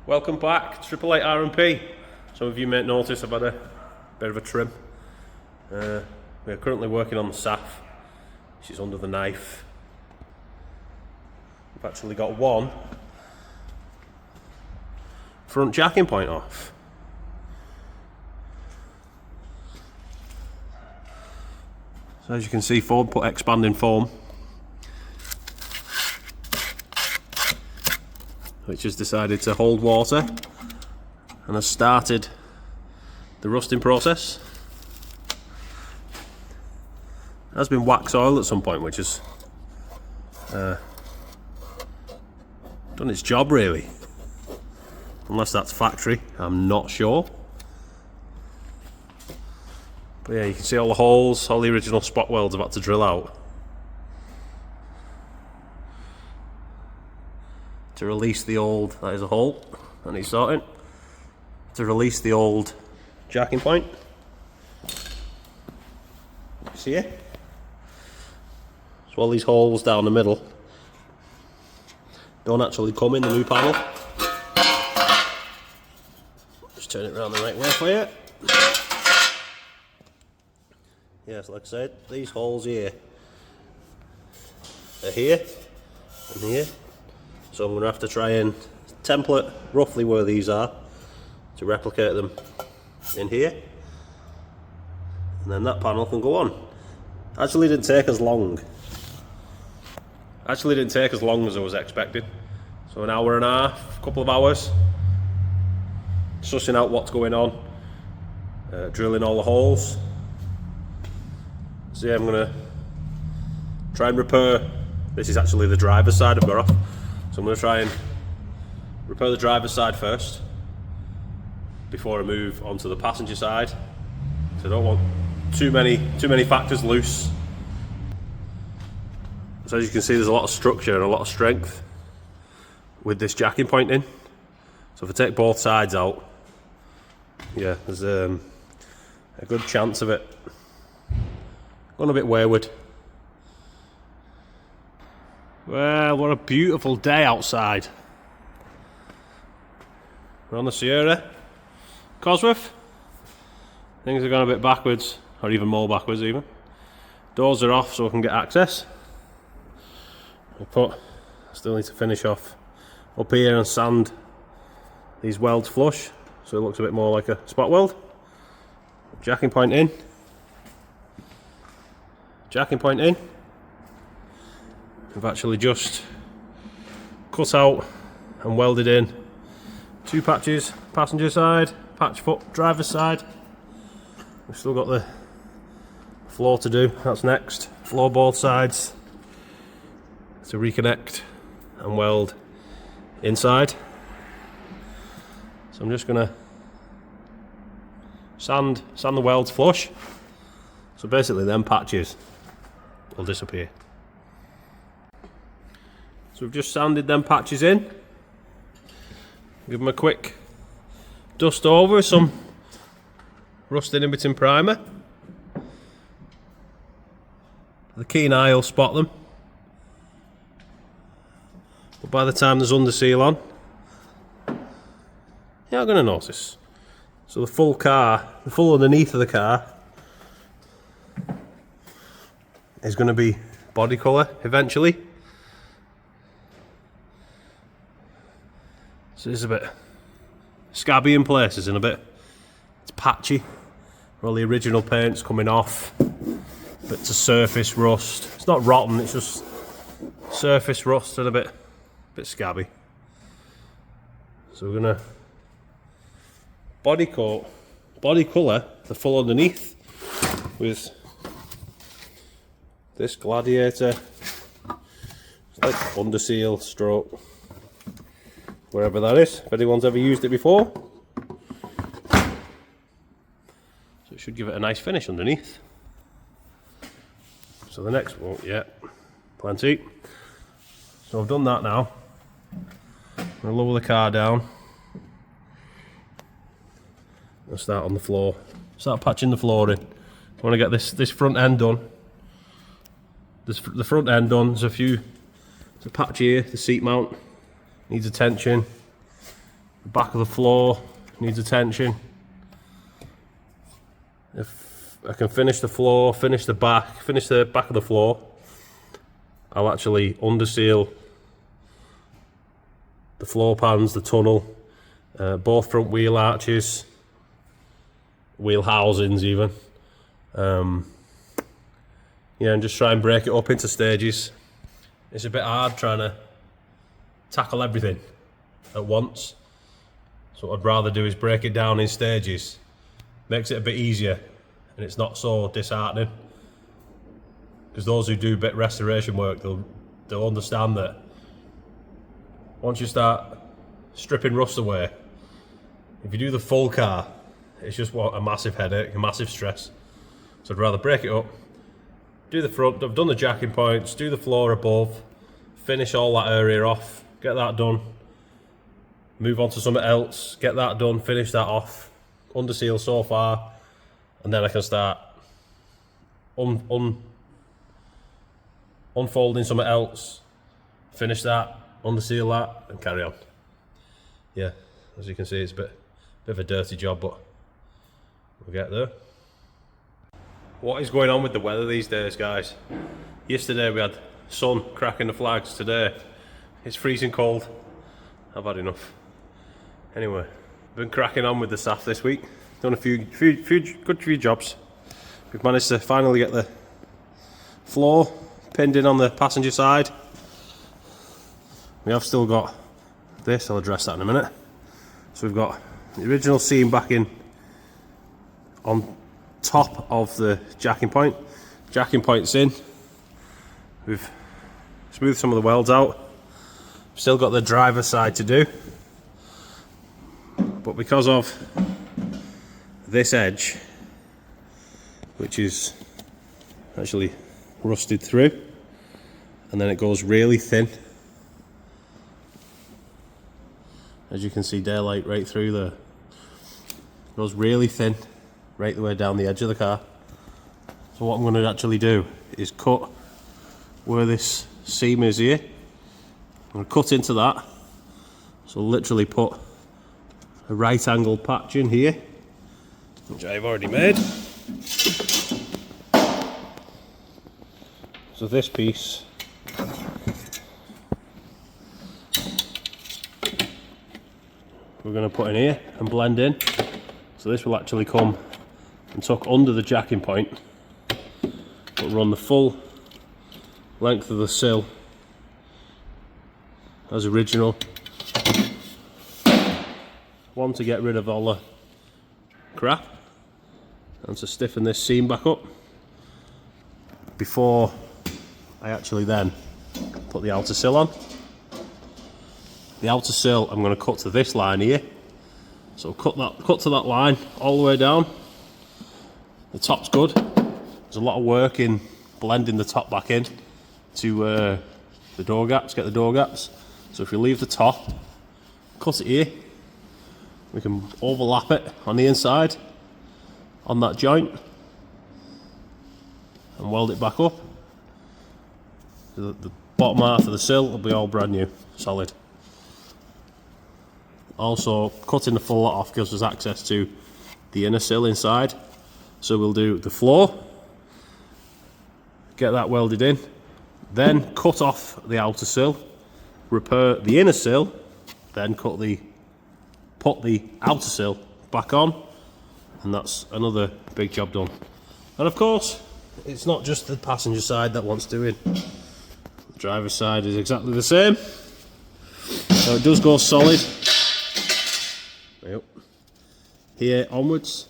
Welcome back, 888 R&P. Some of you may notice I've had a bit of a trim. We're currently working on the SAF, which is under the knife. We've actually got one front jacking point off. So as you can see, Ford put expanding foam, which has decided to hold water and has started the rusting process. There has been wax oil at some point, which has done its job really. Unless that's factory, I'm not sure. But yeah, you can see all the holes, all the original spot welds I've had to drill out to release the old, that is a hole that needs sorting, to release the old jacking point. See it? So all these holes down the middle don't actually come in the new panel. Just turn it around the right way for you. Yes, like I said, these holes here are here and here. So I'm going to have to try and template roughly where these are to replicate them in here. And then that panel can go on. Actually didn't take as long. Actually didn't take as long as I was expecting. So an hour and a half, a couple of hours, sussing out what's going on, drilling all the holes. So yeah, I'm going to try and repair, this is actually the driver's side I've got off. So I'm going to try and repair the driver's side first before I move onto the passenger side. So I don't want too many factors loose. So as you can see, there's a lot of structure and a lot of strength with this jacking point in. So if I take both sides out, yeah, there's a good chance of it going a bit wayward. Well, what a beautiful day outside. We're on the Sierra Cosworth. Things are going a bit backwards, or even more backwards even. Doors are off so I can get access. I still need to finish off up here and sand these welds flush so it looks a bit more like a spot weld. Jacking point in. Jacking point in. I've actually just cut out and welded in 2 patches, passenger side, patch foot, driver's side. We've still got the floor to do, that's next. Floor both sides to reconnect and weld inside. So I'm just gonna sand the welds flush. So basically them patches will disappear. So we've just sanded them patches in. Give them a quick dust over with some rust inhibiting primer. The keen eye will spot them. But by the time there's under seal on, you're not going to notice. So the full underneath of the car is going to be body colour eventually. So it's a bit scabby in places and it's patchy. All the original paint's coming off. Bits of surface rust. It's not rotten, it's just surface rust and a bit scabby. So we're gonna body colour the full underneath with this Gladiator. It's like under seal stroke, wherever that is, if anyone's ever used it before. So it should give it a nice finish underneath. So the next one, yeah, plenty. So I've done that now. I'm going to lower the car down. I'll start on the floor. Start patching the floor in. I want to get this front end done. The front end done. There's a patch here, the seat mount needs attention. The back of the floor needs attention. If I can finish the floor, finish the back of the floor, I'll actually underseal the floor pans, the tunnel, both front wheel arches, wheel housings even. Yeah, and just try and break it up into stages. It's a bit hard trying to tackle everything at once. So what I'd rather do is break it down in stages. Makes it a bit easier and it's not so disheartening. Because those who do bit restoration work, they'll understand that once you start stripping rust away, if you do the full car, it's just a massive headache, a massive stress. So I'd rather break it up, do the front, I've done the jacking points, do the floor above, finish all that area off, get that done, move on to something else, get that done, finish that off, underseal so far, and then I can start unfolding something else, finish that, underseal that, and carry on. Yeah, as you can see, it's a bit of a dirty job, but we'll get there. What is going on with the weather these days, guys? Yesterday we had sun cracking the flags. Today it's freezing cold. I've had enough. Anyway, been cracking on with the staff this week. Done a few good jobs. We've managed to finally get the floor pinned in on the passenger side. We have still got this, I'll address that in a minute. So we've got the original seam back in on top of the jacking point. Jacking point's in. We've smoothed some of the welds out. Still got the driver's side to do. But because of this edge, which is actually rusted through, and then it goes really thin. As you can see, daylight right through there. It goes really thin, right the way down the edge of the car. So what I'm going to actually do is cut where this seam is here. I'm going to cut into that. So literally put a right angled patch in here, which I've already made. So this piece we're going to put in here and blend in. So this will actually come and tuck under the jacking point, but run the full length of the sill as original. One, to get rid of all the crap, and to stiffen this seam back up before I actually then put the outer sill on. The outer sill I'm going to cut to this line here, so cut to that line all the way down. The top's good. There's a lot of work in blending the top back in to the door gaps, get the door gaps. So if you leave the top, cut it here, we can overlap it on the inside on that joint and weld it back up. The bottom half of the sill will be all brand new, solid. Also, cutting the full lot off gives us access to the inner sill inside. So we'll do the floor, get that welded in, then cut off the outer sill, repair the inner sill, then put the outer sill back on, and that's another big job done. And of course, it's not just the passenger side that wants doing. The driver's side is exactly the same. So it does go solid. Yep. Here onwards,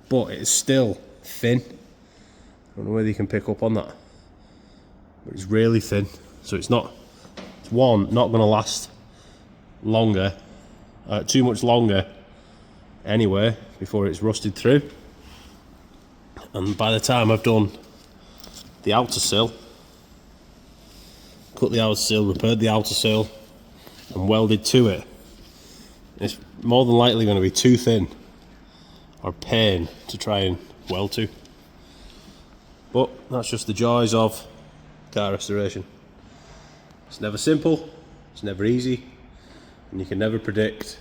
but it's still thin. I don't know whether you can pick up on that, but it's really thin. So it's not going to last longer, too much longer anyway, before it's rusted through. And by the time I've done the outer sill, cut the outer sill, repaired the outer sill, and welded to it, it's more than likely going to be too thin or pain to try and weld to. But that's just the joys of car restoration. It's never simple, it's never easy. It And you can never predict,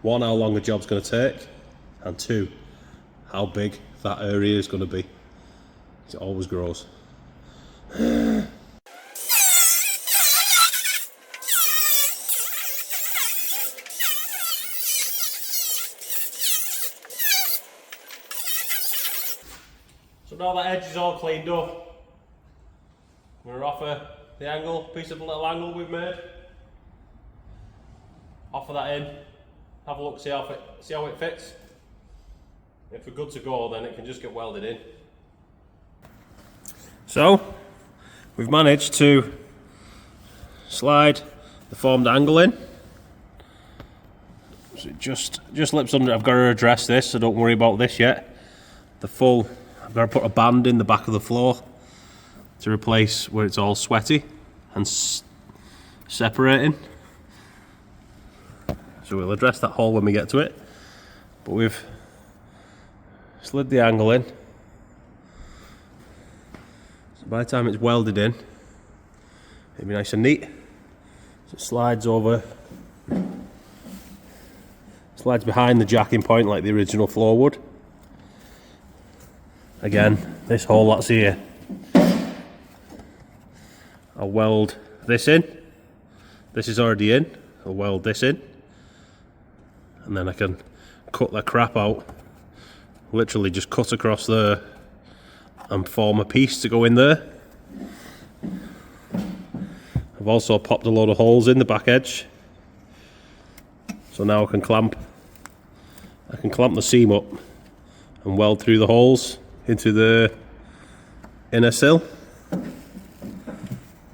one, how long a job's going to take, and two, how big that area is going to be. It always grows. So now that edge is all cleaned up, I'm going to offer the angle, piece of the little angle we've made. Offer that in, have a look, see how it fits. If we're good to go, then it can just get welded in. So, we've managed to slide the formed angle in. So it just lips under. I've got to address this, so don't worry about this yet. I've got to put a band in the back of the floor to replace where it's all sweaty and separating. So we'll address that hole when we get to it. But we've slid the angle in. So by the time it's welded in, it'll be nice and neat. So it slides behind the jacking point like the original floor would. Again, this hole that's here, I'll weld this in. This is already in. I'll weld this in. And then I can cut the crap out, literally just cut across there and form a piece to go in there. I've also popped a load of holes in the back edge, so now I can clamp the seam up and weld through the holes into the inner sill.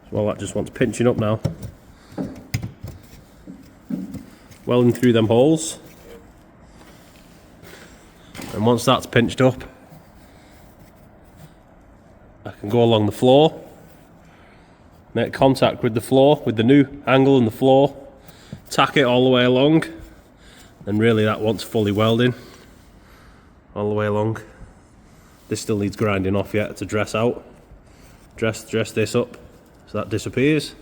Well, that just wants pinching up now. Welding through them holes, and once that's pinched up, I can go along the floor, make contact with the floor, with the new angle in the floor, tack it all the way along, and really that wants fully welding all the way along. This still needs grinding off yet to dress out. Dress this up so that disappears.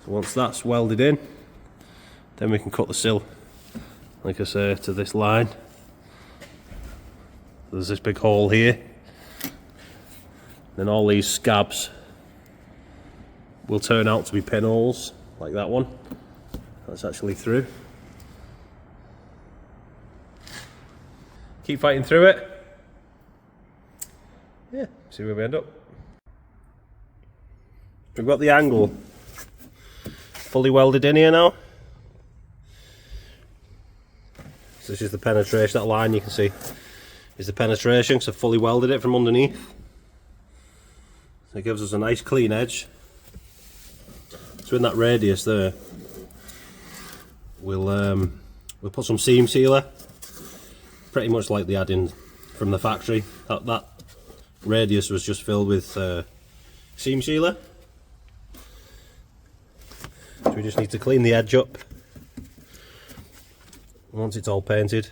So once that's welded in, then we can cut the sill, like I say, to this line. There's this big hole here. Then all these scabs will turn out to be pinholes, like that one. That's actually through. Keep fighting through it. Yeah, see where we end up. We've got the angle fully welded in here now. So this is the penetration, that line you can see is the penetration, because I've fully welded it from underneath. So it gives us a nice clean edge. So in that radius there, we'll put some seam sealer, pretty much like they had in from the factory. That radius was just filled with seam sealer. So we just need to clean the edge up. Once it's all painted,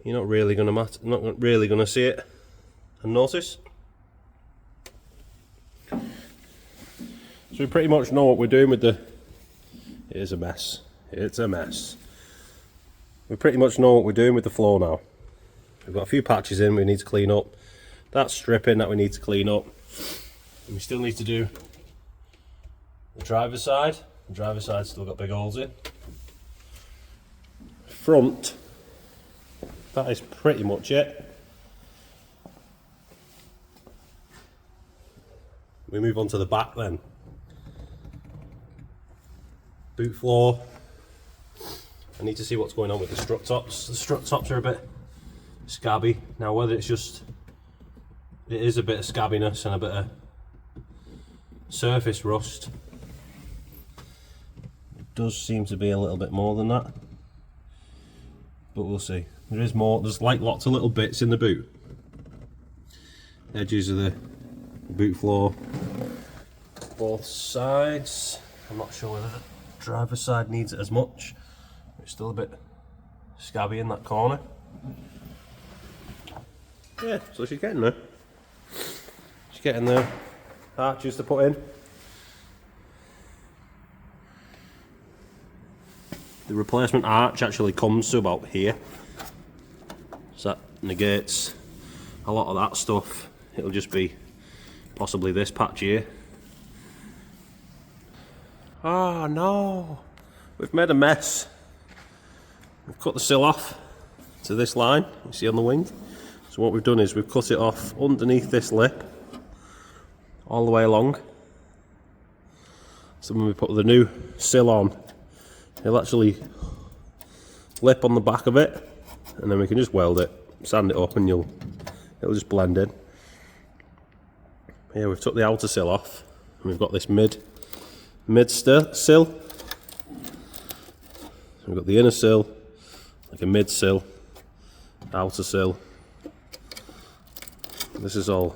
you're not really going to see it and notice. So we pretty much know what we're doing with the. It is a mess. It's a mess. We pretty much know what we're doing with the floor now. We've got a few patches in we need to clean up. That's stripping that we need to clean up. And we still need to do the driver's side. The driver's side's still got big holes in. Front, that is pretty much it. We move on to the back then. Boot floor. I need to see what's going on with the strut tops. The strut tops are a bit scabby. Now whether it's just, it is a bit of scabbiness and a bit of surface rust. It does seem to be a little bit more than that. But we'll see. There is more, there's like lots of little bits in the boot. Edges of the boot floor. Both sides. I'm not sure whether the driver's side needs it as much. It's still a bit scabby in that corner. Yeah, so she's getting there. She's getting there. arches to put in. The replacement arch actually comes to about here, so that negates a lot of that stuff. It'll just be possibly this patch here. Oh no, we've made a mess. We've cut the sill off to this line you see on the wing. So what we've done is we've cut it off underneath this lip all the way along. So when we put the new sill on, it'll actually lip on the back of it, and then we can just weld it, sand it up, and it'll just blend in. Here we've took the outer sill off, and we've got this mid sill. So we've got the inner sill, like a mid sill, outer sill. This is all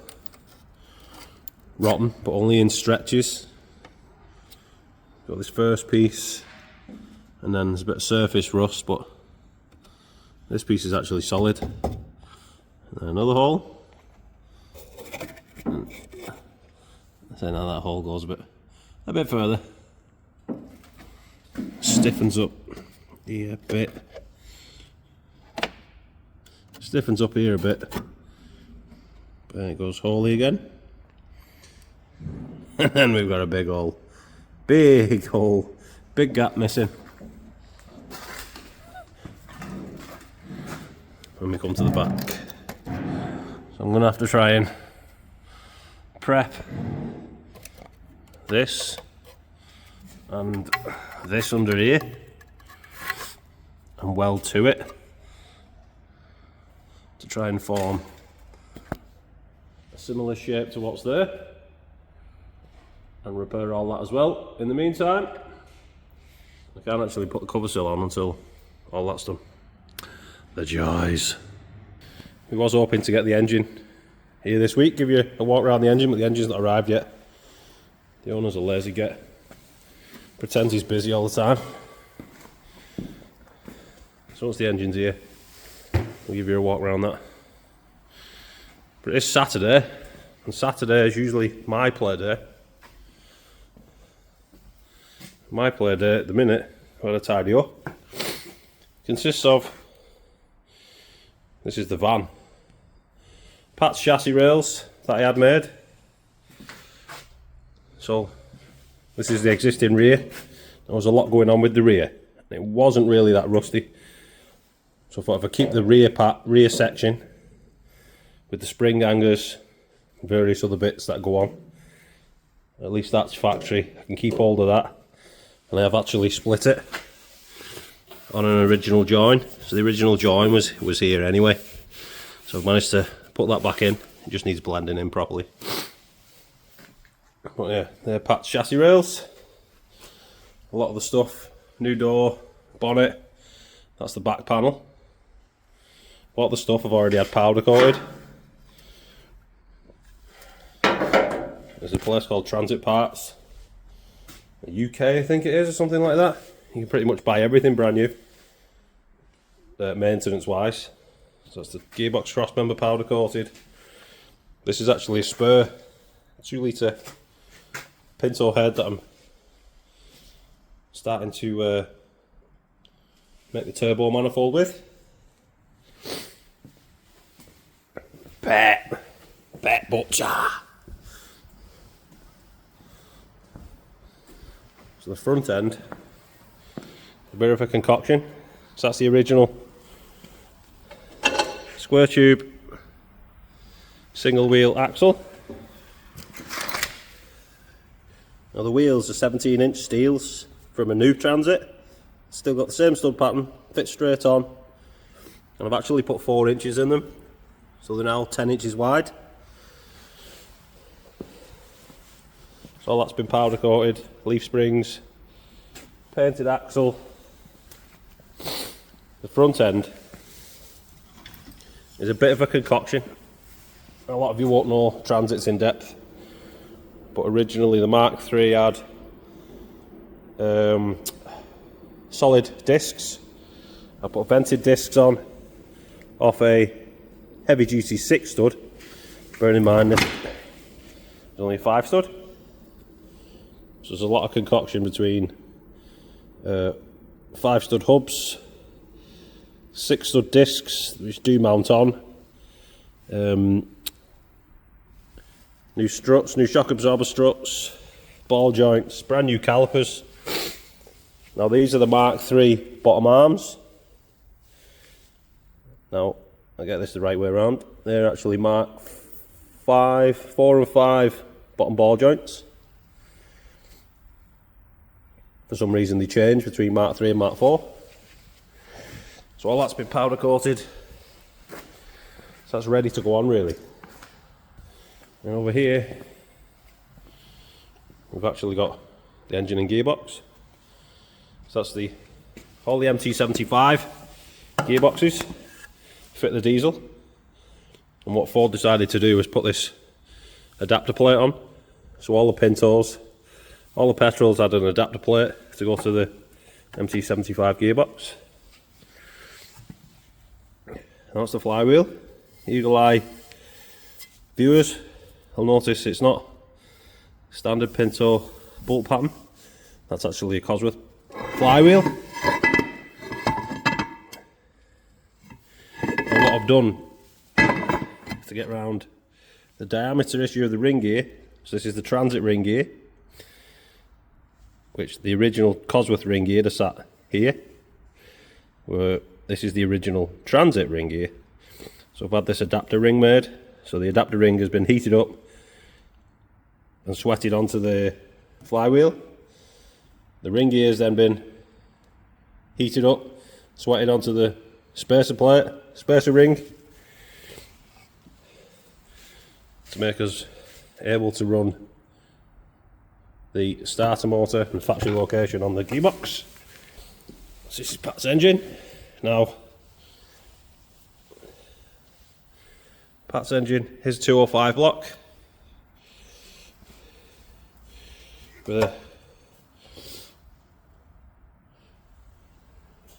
rotten, but only in stretches. Got this first piece, and then there's a bit of surface rust, but this piece is actually solid. And then another hole. So now that hole goes a bit further. Stiffens up here a bit. Stiffens up here a bit. Then it goes holey again. And then we've got a big hole. Big hole. Big gap missing. When we come to the back. So I'm going to have to try and prep this and this under here and weld to it to try and form a similar shape to what's there, and repair all that as well. In the meantime, I can't actually put the cover sill on until all that's done. The joys. We was hoping to get the engine here this week, give you a walk around the engine, but the engine's not arrived yet. The owner's a lazy git. Pretends he's busy all the time. So once the engine's here, we'll give you a walk around that. But it's Saturday, and Saturday is usually my play day. My play day at the minute, I've got to tidy up, consists of, this is the van, Pat's chassis rails that I had made. So this is the existing rear. There was a lot going on with the rear, and it wasn't really that rusty. So I thought if I keep the rear section with the spring hangers, various other bits that go on, at least that's factory, I can keep hold of that. And I have actually split it on an original join. So the original join was here anyway. So I've managed to put that back in. It just needs blending in properly. But yeah, they're Pat's chassis rails. A lot of the stuff, new door, bonnet, that's the back panel. A lot of the stuff I've already had powder coated. There's a place called Transit Parts. UK I think it is, or something like that. You can pretty much buy everything brand new, maintenance wise. So that's the gearbox cross member powder coated. This is actually a spur 2 litre Pinto head that I'm starting to make the turbo manifold with. Bet butcher. So the front end, a bit of a concoction. So that's the original square tube single wheel axle. Now the wheels are 17-inch steels from a new Transit. Still got the same stud pattern, fits straight on, and I've actually put 4 inches in them, so they're now 10 inches wide. So all that's been powder coated, leaf springs, painted axle. The front end is a bit of a concoction. A lot of you won't know Transits in depth, but originally the Mark III had solid discs. I put vented discs on off a heavy duty 6 stud. Bearing in mind this It's only a 5 stud. So there's a lot of concoction between 5 stud hubs, 6 stud discs which do mount on, new struts, new shock absorber struts, ball joints, brand new calipers. Now these are the Mark III bottom arms. Now I get this the right way around. They're actually Mark 4 and 5 bottom ball joints. For some reason they changed between Mark III and Mark 4. So all that's been powder coated. So that's ready to go on really. And over here we've actually got the engine and gearbox. So that's all the MT75 gearboxes fit the diesel. And what Ford decided to do was put this adapter plate on. So all the Pintos, all the petrols had an adapter plate to go to the MT75 gearbox. And that's the flywheel. Eagle eye viewers will notice it's not standard Pinto bolt pattern. That's actually a Cosworth flywheel. And what I've done to get around the diameter issue of the ring gear, so this is the Transit ring gear, which the original Cosworth ring gear is sat here, where this is the original Transit ring gear. So I've had this adapter ring made, so the adapter ring has been heated up and sweated onto the flywheel. The ring gear has then been heated up, sweated onto the spacer plate, spacer ring, to make us able to run the starter motor and factory location on the gearbox. So this is Pat's engine. Now, Pat's engine is 205 block with a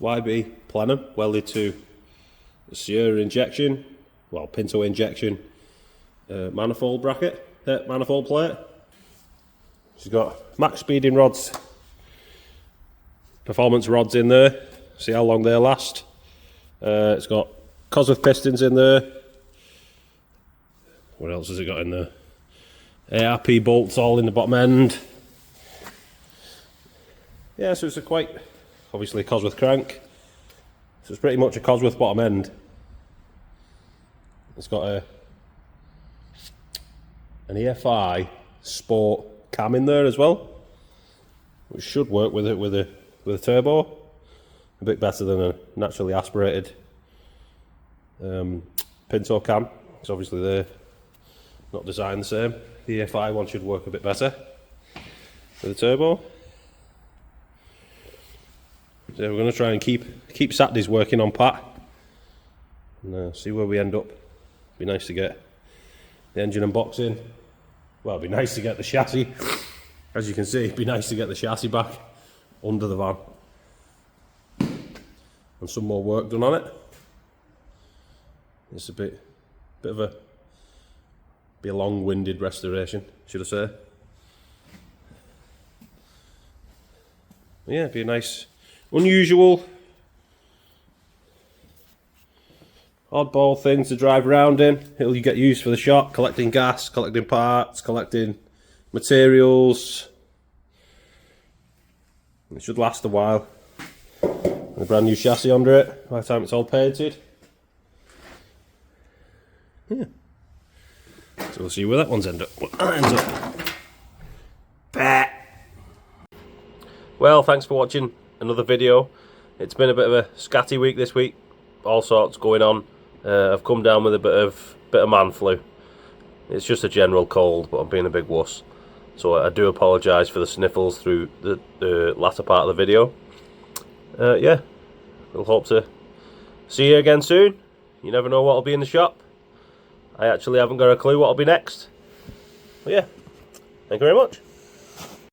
YB plenum welded to the Sierra injection, well, Pinto injection manifold bracket, manifold plate. She's got max speeding rods, performance rods in there, see how long they last. It's got Cosworth pistons in there. What else has it got in there? ARP bolts all in the bottom end. Yeah, so it's a quite, obviously a Cosworth crank. So it's pretty much a Cosworth bottom end. It's got an EFI Sport cam in there as well, which should work with it with a turbo. A bit better than a naturally aspirated Pinto cam, because obviously they're not designed the same. The EFI one should work a bit better with a turbo. So we're going to try and keep Saturdays working on Pat and see where we end up. Be nice to get the engine and box in. Well, it'd be nice to get the chassis, as you can see, it'd be nice to get the chassis back under the van and some more work done on it. It's a bit of a long-winded restoration, should I say. Yeah, it'd be a nice, unusual, oddball thing to drive around in. It'll get used for the shop, collecting gas, collecting parts, collecting materials. It should last a while. And a brand new chassis under it by the time it's all painted. Yeah. So we'll see where that one's ends up. Well, thanks for watching another video. It's been a bit of a scatty week this week. All sorts going on. I've come down with a bit of man flu. It's just a general cold, but I'm being a big wuss. So I do apologise for the sniffles through the latter part of the video. Yeah, we'll hope to see you again soon. You never know what'll be in the shop. I actually haven't got a clue what'll be next. But yeah, thank you very much.